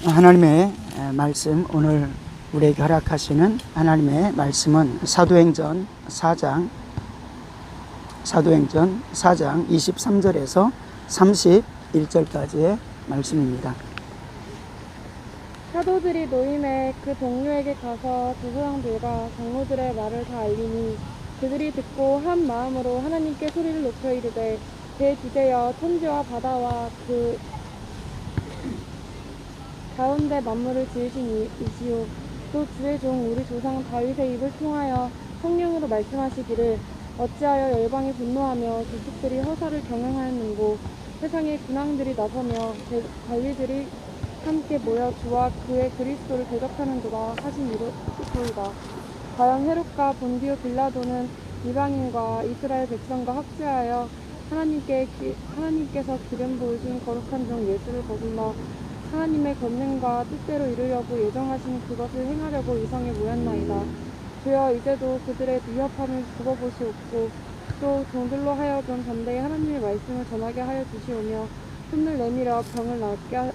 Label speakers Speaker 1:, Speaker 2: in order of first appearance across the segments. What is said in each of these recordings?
Speaker 1: 하나님의 말씀, 오늘 우리에게 허락하시는 하나님의 말씀은 사도행전 4장 23절에서 31절까지의 말씀입니다.
Speaker 2: 사도들이 노임에 그 동료에게 가서 제사장들과 장로들의 말을 다 알리니 그들이 듣고 한 마음으로 하나님께 소리를 높여 이르되 대주제여 천지와 바다와 그 가운데 만물을 지으신 이시오 또 주의 종 우리 조상 다윗의 입을 통하여 성령으로 말씀하시기를 어찌하여 열방이 분노하며 조직들이 허사를 경영하였는고 세상의 군왕들이 나서며 관리들이 함께 모여 주와 그의 그리스도를 대적하는도다 하신 이소이다. 과연 헤롯과 본디오 빌라도는 이방인과 이스라엘 백성과 합세하여 하나님께서 기름 부으신 거룩한 종 예수를 거슬러 하나님의 권능과 뜻대로 이루려고 예정하신 그것을 행하려고 이성에 모였나이다. 주여 이제도 그들의 위협함을 죽어보시옵고 또 종들로 하여금 담대히 하나님의 말씀을 전하게 하여 주시오며 손을 내밀어 병을 낫게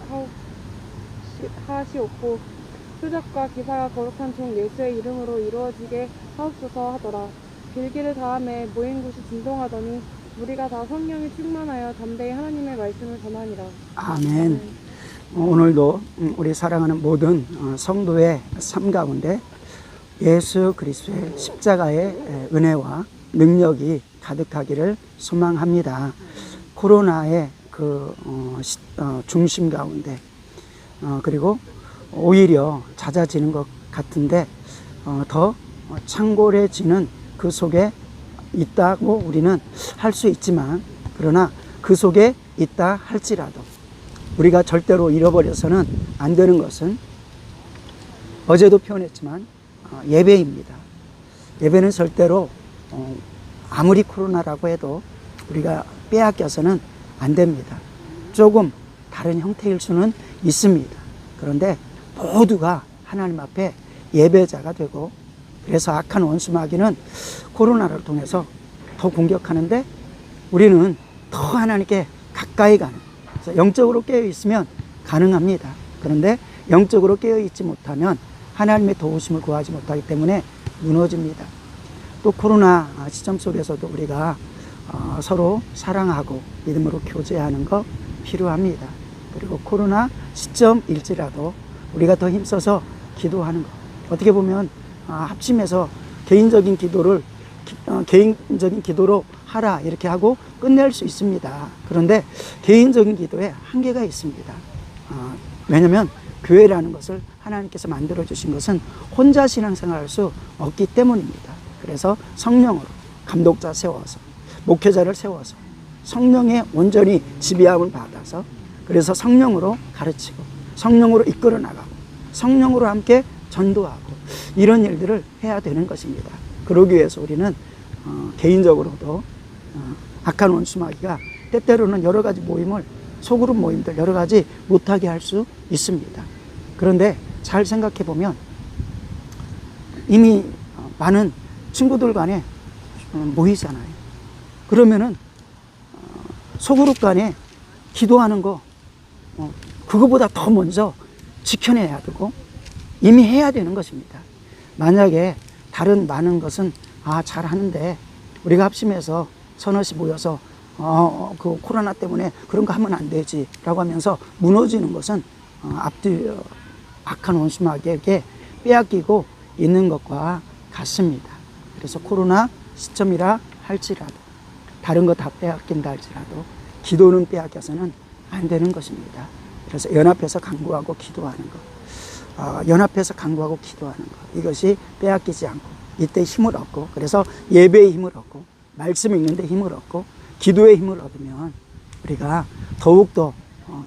Speaker 2: 하시옵고 표적과 기사가 거룩한 종 예수의 이름으로 이루어지게 하옵소서 하더라. 빌기를 다음에 모인 곳이 진동하더니 우리가 다 성령이 충만하여 담대히 하나님의 말씀을 전하니라.
Speaker 1: 아멘. 오늘도 우리 사랑하는 모든 성도의 삶 가운데 예수 그리스도의 십자가의 은혜와 능력이 가득하기를 소망합니다. 코로나의 그 중심 가운데 그리고 오히려 잦아지는 것 같은데 더 창궐해지는 그 속에 있다고 우리는 할 수 있지만, 그러나 그 속에 있다 할지라도 우리가 절대로 잃어버려서는 안 되는 것은 어제도 표현했지만 예배입니다. 예배는 절대로 아무리 코로나라고 해도 우리가 빼앗겨서는 안 됩니다. 조금 다른 형태일 수는 있습니다. 그런데 모두가 하나님 앞에 예배자가 되고, 그래서 악한 원수 마귀는 코로나를 통해서 더 공격하는데 우리는 더 하나님께 가까이 가는, 그래서 영적으로 깨어있으면 가능합니다. 그런데 영적으로 깨어있지 못하면 하나님의 도우심을 구하지 못하기 때문에 무너집니다. 또 코로나 시점 속에서도 우리가 서로 사랑하고 믿음으로 교제하는 거 필요합니다. 그리고 코로나 시점일지라도 우리가 더 힘써서 기도하는 것, 어떻게 보면 합심해서 개인적인 기도로 하라 이렇게 하고 끝낼 수 있습니다. 그런데 개인적인 기도에 한계가 있습니다. 왜냐하면 교회라는 것을 하나님께서 만들어 주신 것은 혼자 신앙생활할 수 없기 때문입니다. 그래서 성령으로 감독자 세워서, 목회자를 세워서 성령의 온전히 지배함을 받아서, 그래서 성령으로 가르치고 성령으로 이끌어 나가고 성령으로 함께 전도하고 이런 일들을 해야 되는 것입니다. 그러기 위해서 우리는 개인적으로도 악한 원수 마귀가 때때로는 여러 가지 모임을, 소그룹 모임들 여러 가지 못하게 할 수 있습니다. 그런데 잘 생각해 보면 이미 많은 친구들 간에 모이잖아요. 그러면은 소그룹 간에 기도하는 거 그거보다 더 먼저 지켜내야 되고 이미 해야 되는 것입니다. 만약에 다른 많은 것은 잘하는데 우리가 합심해서 서너씩 모여서 그 코로나 때문에 그런 거 하면 안 되지 라고 하면서 무너지는 것은 앞뒤 악한 원수 마귀에게 빼앗기고 있는 것과 같습니다. 그래서 코로나 시점이라 할지라도, 다른 거 다 빼앗긴다 할지라도 기도는 빼앗겨서는 안 되는 것입니다. 그래서 연합해서 간구하고 기도하는 것, 연합해서 간구하고 기도하는 것, 이것이 빼앗기지 않고 이때 힘을 얻고, 그래서 예배의 힘을 얻고 말씀 읽는데 힘을 얻고 기도의 힘을 얻으면 우리가 더욱더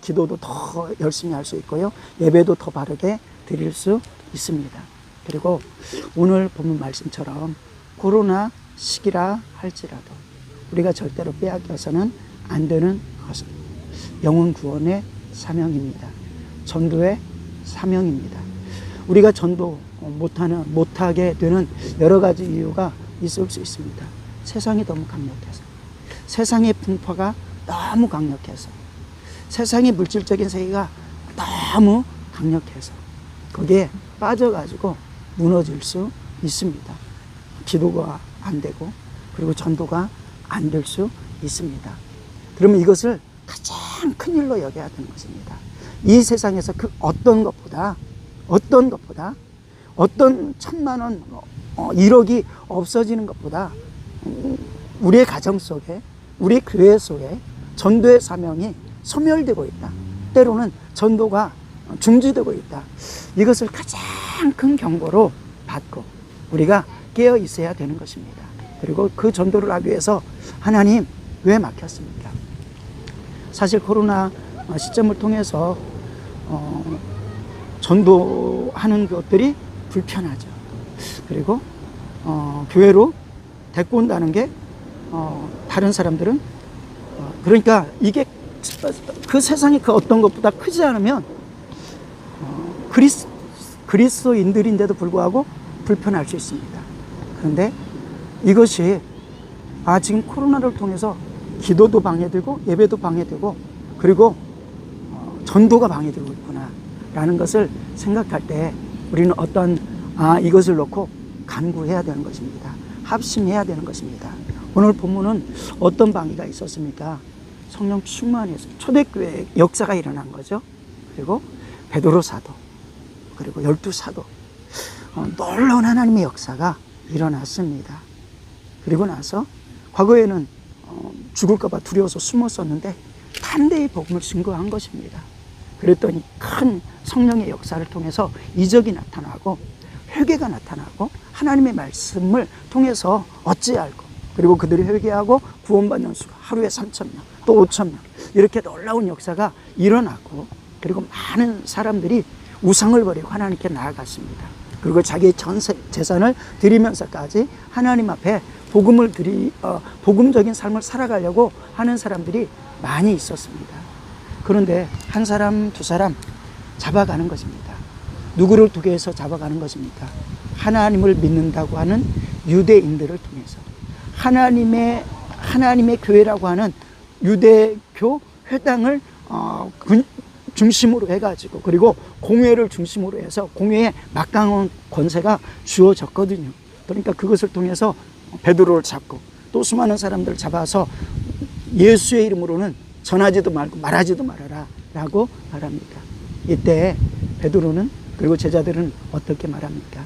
Speaker 1: 기도도 더 열심히 할 수 있고요, 예배도 더 바르게 드릴 수 있습니다. 그리고 오늘 본문 말씀처럼 코로나 시기라 할지라도 우리가 절대로 빼앗겨서는 안 되는 것은 영혼 구원의 사명입니다. 전도의 사명입니다. 우리가 전도 못하게 되는 여러 가지 이유가 있을 수 있습니다. 세상이 너무 강력해서, 세상의 풍파가 너무 강력해서, 세상의 물질적인 세계가 너무 강력해서 거기에 빠져가지고 무너질 수 있습니다. 기도가 안 되고 그리고 전도가 안 될 수 있습니다. 그러면 이것을 가장 큰 일로 여겨야 되는 것입니다. 이 세상에서 그 어떤 것보다 어떤 1,000만 원, 1억이 없어지는 것보다 우리의 가정 속에, 우리 교회 속에 전도의 사명이 소멸되고 있다. 때로는 전도가 중지되고 있다. 이것을 가장 큰 경고로 받고 우리가 깨어 있어야 되는 것입니다. 그리고 그 전도를 하기 위해서 하나님 왜 막혔습니까? 사실 코로나 시점을 통해서 전도하는 것들이 불편하죠. 그리고 교회로 데리고 온다는 게 다른 사람들은 그러니까 이게 그 세상이 그 어떤 것보다 크지 않으면 그리스도인들인데도 불구하고 불편할 수 있습니다. 그런데 이것이 지금 코로나를 통해서 기도도 방해되고 예배도 방해되고 그리고 전도가 방해되고 있구나 라는 것을 생각할 때 우리는 이것을 놓고 간구해야 되는 것입니다. 합심해야 되는 것입니다. 오늘 본문은 어떤 방해가 있었습니까? 성령 충만해서 초대교회 역사가 일어난 거죠. 그리고 베드로 사도 그리고 12사도 놀라운 하나님의 역사가 일어났습니다. 그리고 나서 과거에는 죽을까 봐 두려워서 숨었었는데 담대히 복음을 증거한 것입니다. 그랬더니 큰 성령의 역사를 통해서 이적이 나타나고 회개가 나타나고 하나님의 말씀을 통해서 어찌 알고 그리고 그들이 회개하고 구원받는 수가 하루에 3,000명 또 5,000명 이렇게 놀라운 역사가 일어났고 그리고 많은 사람들이 우상을 버리고 하나님께 나아갔습니다. 그리고 자기의 전 재산을 드리면서까지 하나님 앞에 복음적인 삶을 살아가려고 하는 사람들이 많이 있었습니다. 그런데 한 사람, 두 사람 잡아가는 것입니다. 누구를 두게 해서 잡아가는 것입니까? 하나님을 믿는다고 하는 유대인들을 통해서 하나님의 교회라고 하는 유대교 회당을 중심으로 해가지고 그리고 공회를 중심으로 해서 공회에 막강한 권세가 주어졌거든요. 그러니까 그것을 통해서 베드로를 잡고 또 수많은 사람들을 잡아서 예수의 이름으로는 전하지도 말고 말하지도 말아라 라고 말합니다. 이때 베드로는 그리고 제자들은 어떻게 말합니까?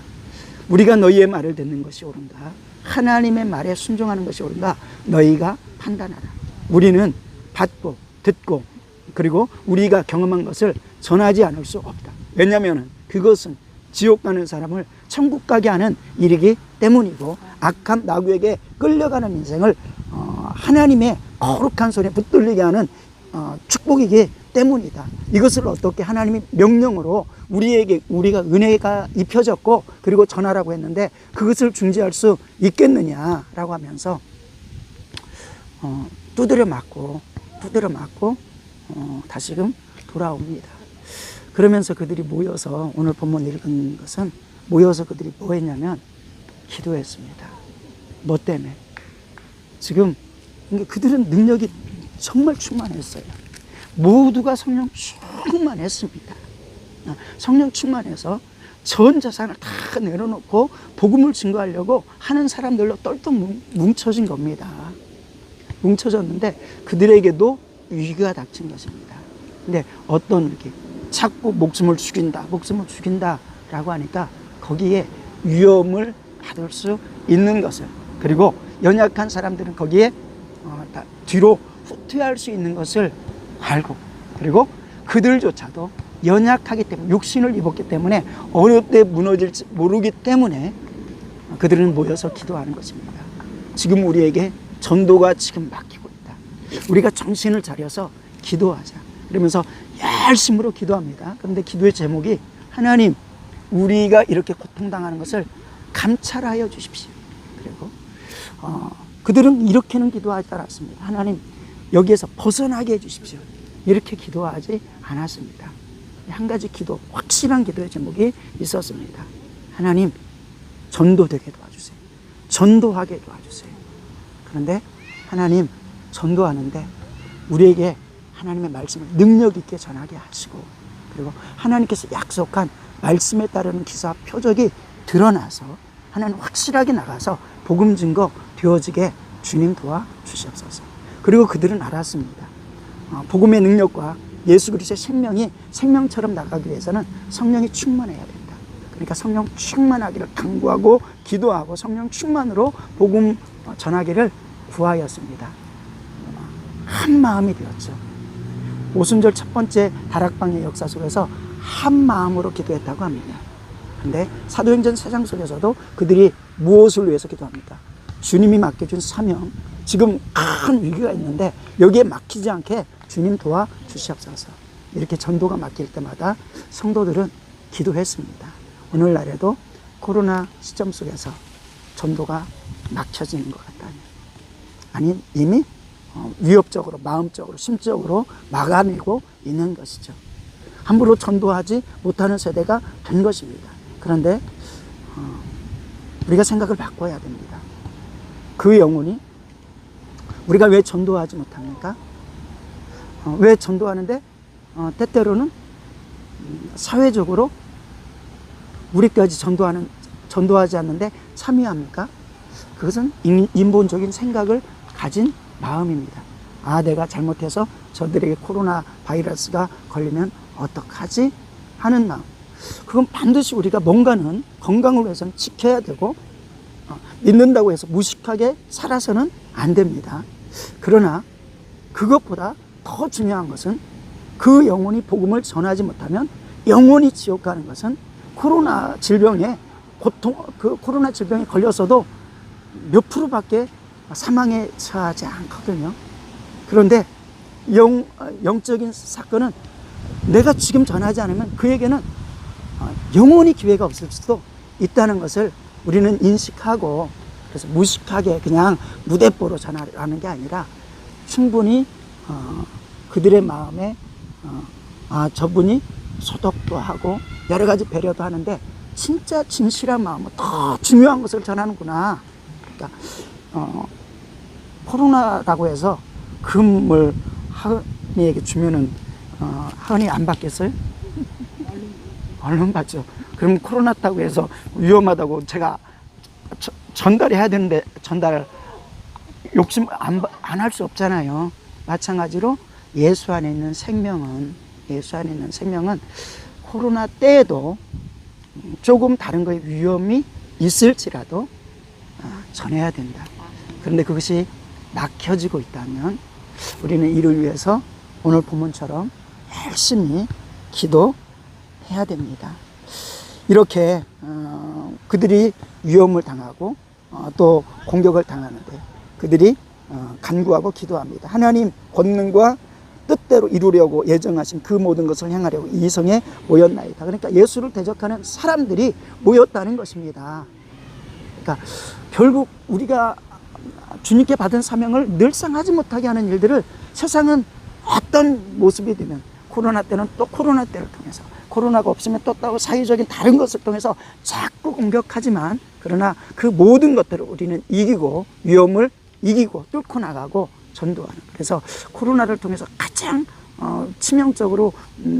Speaker 1: 우리가 너희의 말을 듣는 것이 옳은가? 하나님의 말에 순종하는 것이 옳은가? 너희가 판단하라. 우리는 받고 듣고 그리고 우리가 경험한 것을 전하지 않을 수 없다. 왜냐하면 그것은 지옥 가는 사람을 천국 가게 하는 일이기 때문이고 악한 나귀에게 끌려가는 인생을 하나님의 거룩한 손에 붙들리게 하는 축복이기 때문이다. 이것을 어떻게 하나님이 명령으로 우리가 은혜가 입혀졌고 그리고 전하라고 했는데 그것을 중지할 수 있겠느냐라고 하면서 두드려 맞고 다시금 돌아옵니다. 그러면서 그들이 모여서 오늘 본문 읽은 것은 모여서 그들이 뭐 했냐면 기도했습니다. 뭐 때문에? 지금 그들은 능력이 정말 충만했어요. 모두가 성령 충만했습니다. 성령 충만해서 전 재산을 다 내려놓고 복음을 증거하려고 하는 사람들로 똘똘 뭉쳐진 겁니다. 뭉쳐졌는데 그들에게도 위기가 닥친 것입니다. 근데 어떤 위기? 자꾸 목숨을 죽인다라고 하니까 거기에 위험을 받을 수 있는 것을 그리고 연약한 사람들은 거기에 뒤로 후퇴할 수 있는 것을 알고 그리고 그들조차도 연약하기 때문에 육신을 입었기 때문에 어느 때 무너질지 모르기 때문에 그들은 모여서 기도하는 것입니다. 지금 우리에게 전도가 지금 맡기고 있다. 우리가 정신을 차려서 기도하자. 그러면서 열심으로 기도합니다. 그런데 기도의 제목이 하나님 우리가 이렇게 고통당하는 것을 감찰하여 주십시오. 그리고 그들은 이렇게는 기도하지 않았습니다. 하나님 여기에서 벗어나게 해주십시오. 이렇게 기도하지 않았습니다. 한 가지 기도, 확실한 기도의 제목이 있었습니다. 하나님 전도되게 도와주세요. 전도하게 도와주세요. 그런데 하나님 전도하는데 우리에게 하나님의 말씀을 능력 있게 전하게 하시고 그리고 하나님께서 약속한 말씀에 따르는 기사와 표적이 드러나서 하나님 확실하게 나가서 복음 증거 되어지게 주님 도와 주시옵소서. 그리고 그들은 알았습니다. 복음의 능력과 예수 그리스도의 생명이 생명처럼 나가기 위해서는 성령이 충만해야 된다. 그러니까 성령 충만하기를 간구하고 기도하고 성령 충만으로 복음 전하기를 구하였습니다. 한 마음이 되었죠. 오순절 첫 번째 다락방의 역사 속에서 한 마음으로 기도했다고 합니다. 그런데 사도행전 4장 속에서도 그들이 무엇을 위해서 기도합니까? 주님이 맡겨준 사명, 지금 큰 위기가 있는데 여기에 막히지 않게 주님 도와 주시옵소서. 이렇게 전도가 막힐 때마다 성도들은 기도했습니다. 오늘날에도 코로나 시점 속에서 전도가 막혀지는 것 같다니, 아니 이미 위협적으로, 마음적으로, 심적으로 막아내고 있는 것이죠. 함부로 전도하지 못하는 세대가 된 것입니다. 그런데 우리가 생각을 바꿔야 됩니다. 그 영혼이 우리가 왜 전도하지 못합니까? 왜 전도하는데 때때로는 사회적으로 우리까지 전도하지 않는데 참여합니까? 그것은 인본적인 생각을 가진 마음입니다. 아, 내가 잘못해서 저들에게 코로나 바이러스가 걸리면 어떡하지? 하는 마음. 그건 반드시 우리가 뭔가는 건강을 위해서는 지켜야 되고 믿는다고 해서 무식하게 살아서는 안 됩니다. 그러나 그것보다 더 중요한 것은 그 영혼이 복음을 전하지 못하면 영혼이 지옥 가는 것은 코로나 질병에 그 코로나 질병에 걸렸어도 몇 프로밖에 사망에 처하지 않거든요. 그런데 영적인 사건은 내가 지금 전하지 않으면 그에게는 영원히 기회가 없을 수도 있다는 것을 우리는 인식하고, 그래서 무식하게 그냥 무대뽀로 전하라는 게 아니라 충분히 그들의 마음에 저분이 소독도 하고 여러 가지 배려도 하는데 진짜 진실한 마음으로 더 중요한 것을 전하는구나. 그러니까 코로나라고 해서 금을 하은이에게 주면은 하은이 안 받겠어요? 얼른 받죠. 그럼 코로나 있다고 해서 위험하다고 제가 전달해야 되는데 전달 욕심 안 할 수 없잖아요. 마찬가지로 예수 안에 있는 생명은 코로나 때에도 조금 다른 거에 위험이 있을지라도 전해야 된다. 그런데 그것이 막혀지고 있다면 우리는 이를 위해서 오늘 본문처럼 열심히 기도해야 됩니다. 이렇게 그들이 위험을 당하고 또 공격을 당하는데 그들이 간구하고 기도합니다. 하나님 권능과 뜻대로 이루려고 예정하신 그 모든 것을 행하려고 이 성에 모였나이다. 그러니까 예수를 대적하는 사람들이 모였다는 것입니다. 그러니까 결국 우리가 주님께 받은 사명을 늘상 하지 못하게 하는 일들을 세상은 어떤 모습이 되면 코로나 때는 또 코로나 때를 통해서, 코로나가 없으면 또 사회적인 다른 것을 통해서 자꾸 공격하지만, 그러나 그 모든 것들을 우리는 이기고 위험을 이기고 뚫고 나가고 전도하는, 그래서 코로나를 통해서 가장 치명적으로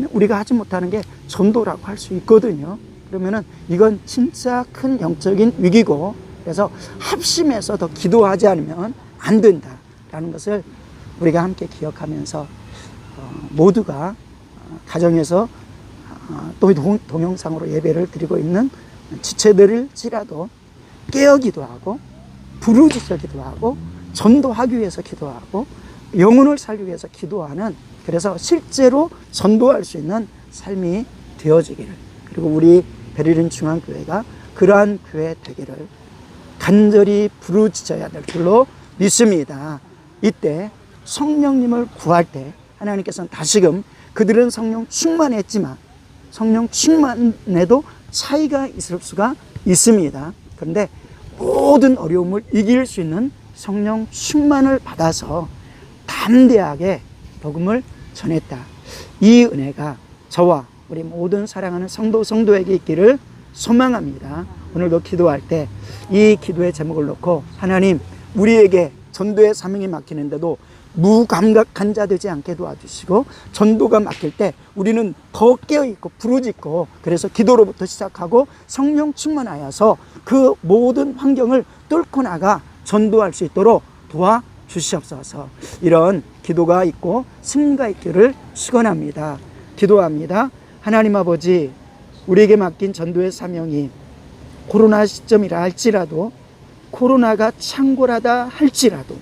Speaker 1: 우리가 하지 못하는 게 전도라고 할 수 있거든요. 그러면은 이건 진짜 큰 영적인 위기고, 그래서 합심해서 더 기도하지 않으면 안 된다라는 것을 우리가 함께 기억하면서 모두가 가정에서 또 동영상으로 예배를 드리고 있는 지체들일지라도 깨어 기도하고 부르짖어 기도하고 전도하기 위해서 기도하고 영혼을 살기 위해서 기도하는, 그래서 실제로 전도할 수 있는 삶이 되어지기를, 그리고 우리 베를린 중앙교회가 그러한 교회 되기를 간절히 부르짖어야 될 줄로 믿습니다. 이때 성령님을 구할 때 하나님께서는 다시금 그들은 성령 충만했지만 성령 충만에도 차이가 있을 수가 있습니다. 그런데 모든 어려움을 이길 수 있는 성령 충만을 받아서 담대하게 복음을 전했다. 이 은혜가 저와 우리 모든 사랑하는 성도에게 있기를 소망합니다. 오늘도 기도할 때 이 기도의 제목을 놓고, 하나님, 우리에게 전도의 사명이 막히는데도 무감각한 자 되지 않게 도와주시고, 전도가 맡길 때 우리는 더 깨어있고 부르짖고, 그래서 기도로부터 시작하고 성령 충만하여서 그 모든 환경을 뚫고 나가 전도할 수 있도록 도와주시옵소서. 이런 기도가 있고 승리가 있기를 축원합니다. 기도합니다. 하나님 아버지, 우리에게 맡긴 전도의 사명이 코로나 시점이라 할지라도, 코로나가 창궐하다 할지라도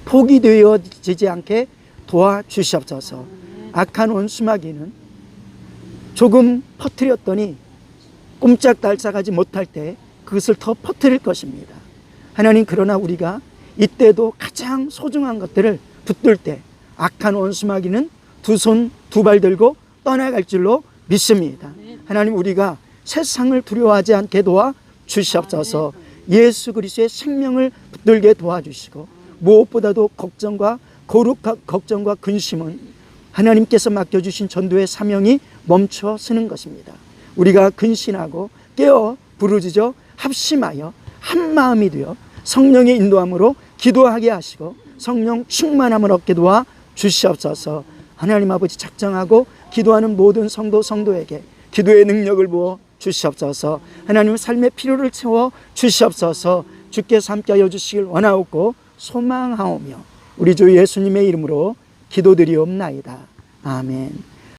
Speaker 1: 포기되어지지 않게 도와주시옵소서. 악한 원수마귀는 조금 퍼뜨렸더니 꼼짝달싹하지 못할 때 그것을 더 퍼뜨릴 것입니다. 하나님, 그러나 우리가 이때도 가장 소중한 것들을 붙들 때 악한 원수마귀는 두 손 두 발 들고 떠나갈 줄로 믿습니다. 하나님, 우리가 세상을 두려워하지 않게 도와주시옵소서. 예수 그리스도의 생명을 붙들게 도와주시고, 무엇보다도 걱정과 걱정과 근심은 하나님께서 맡겨주신 전도의 사명이 멈춰 서는 것입니다. 우리가 근신하고 깨어 부르짖어 합심하여 한 마음이 되어 성령의 인도함으로 기도하게 하시고 성령 충만함을 얻게 도와 주시옵소서. 하나님 아버지, 작정하고 기도하는 모든 성도에게 기도의 능력을 부어 주시옵소서. 하나님, 삶의 필요를 채워 주시옵소서. 주께서 함께하여 주시길 원하옵고 소망하오며 우리 주 예수님의 이름으로 기도드리옵나이다. 아멘.